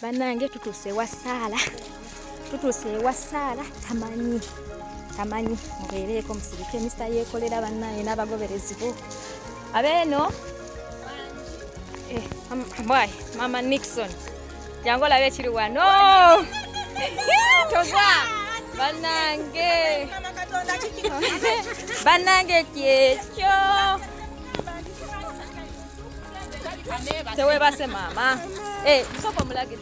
Bannange tutuuse ewa Saala tamanyi mubeereeko musirike Mr. yeekolera bannange n'abagoberezi bo abeeno Mama Nixon jangu olabe ekiri wano togwa bannange kyekyo tewebase maama soko mulage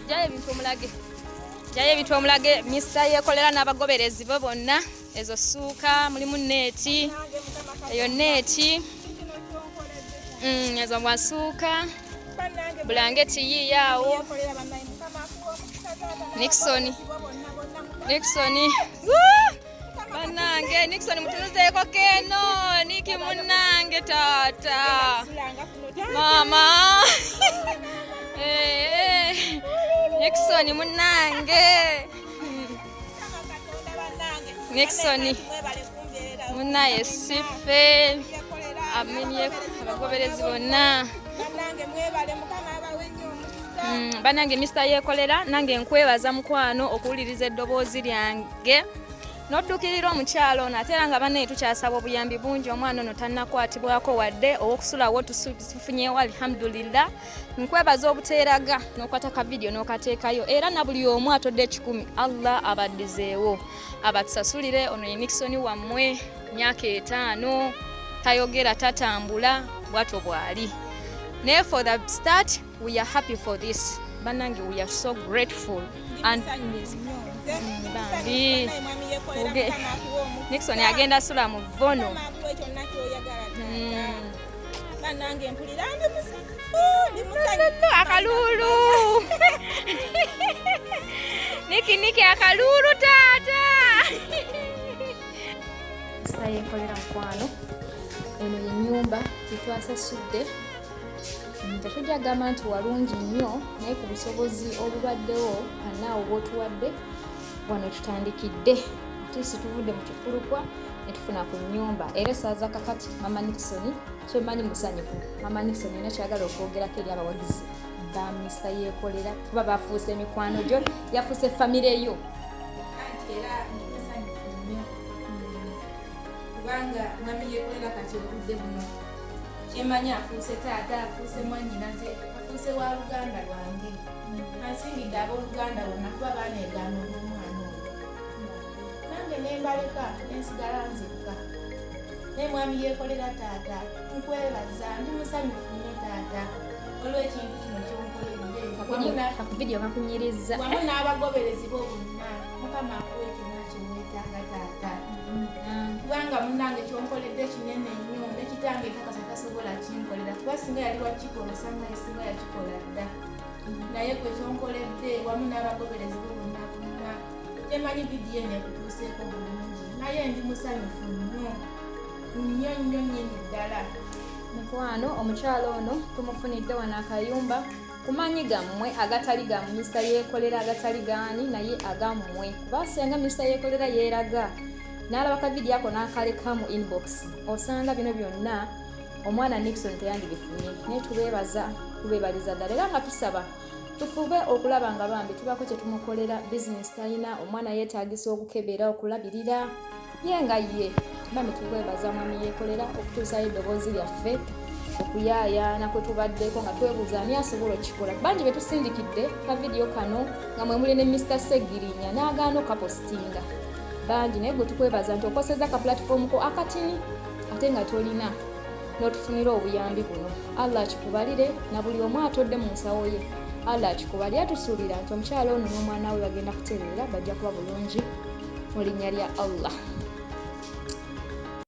jayo ebintu omulage Mr. yeekolera n'abagoberezi bo bonna ezo suuka mulimu neeti eyo neeti ezo mwasuuka bulangeti yiyaawo Nixon bannange Nixon mutuuzeeko keno niki munnange taata mama Nixon munnange Nixon munnaye sife aminye abagoberezi bonna bannange Mr. yeekolera nange nkwebaza mukwano okuwuliriza eddoboozi lyange n'oddukirira omukyalo ono ate era nga bannaye tukyasaba obuyambi bungi omwana ono tannakwatibwako wadde ow'okusulawo tufunyewo alhamdulillah nkwebaza obuteeraga n'okwata ka vidiyo n'okateekayo era na buli omu atodde 100 Allah abaddizeewo abatusasulire ono ye Nixon wammwe myaka 5 tayogera tatambula bwatyo bwali ne for the start we are happy for this bannange we are so grateful and bambi Nixon agenda sula mu vono akalulu niki akalulu taata yeekolera mukwano eno yennyumba tetwasasudde tetujja gamba nti walungi nnyo naye ku busobozi obubaddewo anaawo bw'otuwadde wano tutandikidde ate situvudde mu kifulukwa ne tufuna ku nnyumba era essaaza kakati Mama Nixon kyemanyi musanyufu Mama Nixon yina kyagala okwogerako eri abawagizi ba Mr. yeekolera kuba bafuuse emikwano gyo yafuuse famire yo era musanyufu nnyo kubanga mwami yeekolera kati obudde buno kyemanyi afuuse taata afuuse mwannyinaze afuuse wa luganda lwange ansingidde abooluganda bonna kuba baaneegaana olw'omwana oyo nange nembaleka nensigala nzekka naye mwami yeekolera taata nkwebaza ndi musanyufu nnyo taata olw'ekintu kino kyonkoledde kakunyiriza wamu n'abagoberezi bo bonna mukama akuwa ekyonna kyewetaaga taata kubanga munnange kyonkoledde kinene nnyo nekitange kakasa tasobola kinkolera kuba singa yali wakikola osanga esinga yakikola dda naye gwe kyonkoledde wamu n'abagoberezi bo bonna bonna temanyi vidiyo eno ekutuuseeko bulungi naye ndi musanyufu nnyo nnyo nnyo nnyini ddala mukwano omukyalo ono tumufunidde wano akayumba kumanyi gammwe agatali ga Mr. yeekolera agatali gaani naye agammwe kuba senga Mr. yeekolera yeeraga n'alaba ka vidiyo ako n'akaleka mu inbox osanga bino byonna omwana Nixon teyandibifunye naye tubeebaliza ddala era nga tusaba tufube okulaba nga bambi tubako kye tumukolera bizinesi talina omwana yeetaagisa okukebera okulabirira ye nga ye bambi tubeebaza mwami yeekolera okutuusayo eddoboozi lyaffe okuyaayaana kwe tubaddeko nga twebuuza ani asobola okikola bangi be tusindikidde ka vidiyo kano nga mwe muli ne Mr. Segirinya n'agaana okapositinga bangi naye gwe tukwebaza nti okoseza ka platform ko akatini ate nga tolina n'otufunira obuyambi buno Allah akikubalire na buli omu atodde mu nsawo ye Allah akikubalire atusuulira nti omukyalo ono n'omwana we bagenda kutereera bajja kuba bulungi mu linnya lya Allah.